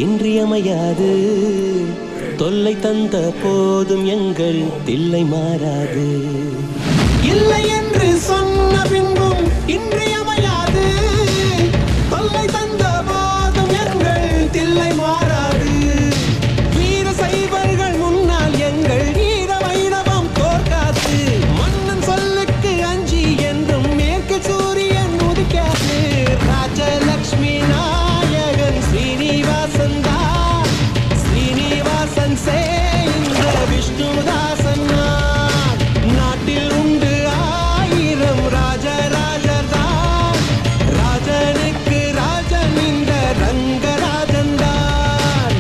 இன்றியமையாது. தொல்லை தந்த போதும் எங்கள் தில்லை மாறாது. இல்லை என்று சொன்ன பின்பும் இன்றியமையாது. தொல்லை தந்த போதும் எங்கள் தில்லை மாறாது. வீர சைவர்கள் முன்னால் எங்கள் வீர வைணவம் தோற்காது. மன்னன் சொல்லுக்கு அஞ்சி என்றும் மேற்கு சூரியன் உதிக்காது. ராஜலக்ஷ்மி நாயகன் ஸ்ரீனிவாசன் தான். ஸ்ரீனிவாசன் சே இந்த விஷ்ணுதாசன் நான். நாட்டில் உண்டு ஆயிரம் ராஜராஜர் தான். ராஜனுக்கு ராஜன் இந்த ரங்கராஜன் தான்.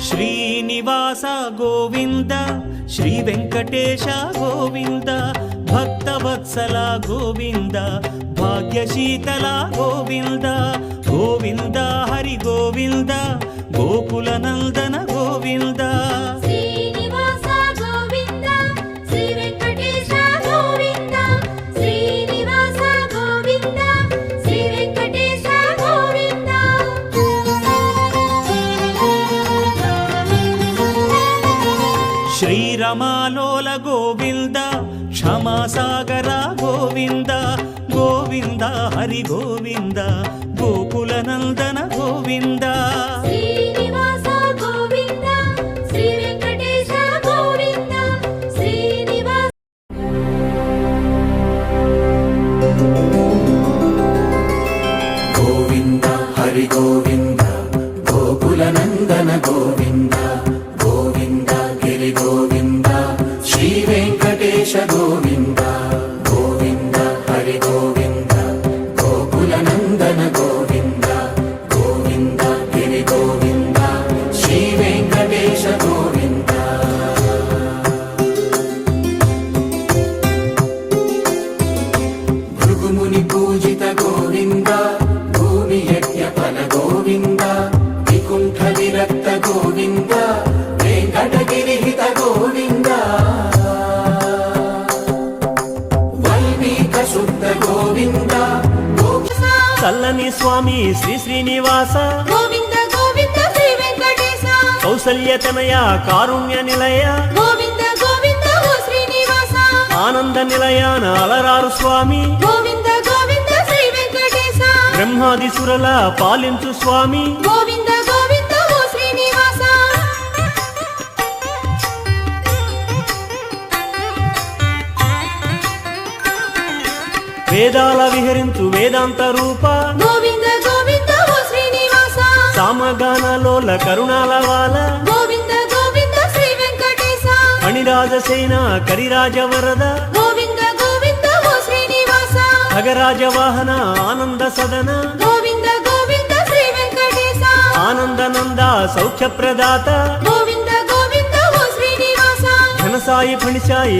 శ్రీనివాస గోవింద శ్రీ వెంకటేశ గోవింద భక్తవత్సల గోవింద భాగ్యశీతల గోవింద గోవింద హరి గోవింద గోకుల నందన గోవింద. శ్రీరమాలోల గోవింద క్షమాసాగర గోవింద గోవింద హరి గోవింద గోకుల నందన గోవింద. గోవింద హరి గోవింద గోకుల నందన గోవింద గోవింద గిరి గోవింద శ్రీ వెంకటేశ గోవింద గోవింద హరి గోవింద గోకుల నందన గోవింద గోవింద గిరి గోవింద శ్రీ వెంకటేశ గోవింద. భృగుముని పూజిత గోవింద భూమి యజ్ఞ ఫల గోవింద వికుంఠ విరక్త గోవింద వెంకటగిరిహిత గోవింద వైదిక శుద్ధ గోవింద. చల్లని స్వామి శ్రీ శ్రీనివాస గోవింద గోవింద శ్రీ వెంకటేశ కౌసల్యతనయ కారుణ్య నిలయ గోవింద గోవింద ఓ శ్రీనివాస ఆనంద నిలయాన అలరారు స్వామి గోవింద గోవింద శ్రీ వెంకటేశ బ్రహ్మాది సురల పాలించు స్వామి గోవింద గోవింద ఓ శ్రీనివాస. వేదాల విహరించు వేదాంత రూప గోవింద గోవింద ఓ శ్రీనివాస సామగానలోల కరుణాల వాల గోవింద గోవింద శ్రీ వెంకటేశ మణిరాజసేన కరిరాజ వరద గోవింద గోవింద ఓ శ్రీనివాస ఖగరాజ వాహన ఆనంద సదన గోవింద గోవింద శ్రీ వెంకటేశ ఆనందనంద సౌఖ్య ప్రదాత గోవింద గోవింద ఓ శ్రీనివాస ఘనసాయి ఫణిసాయి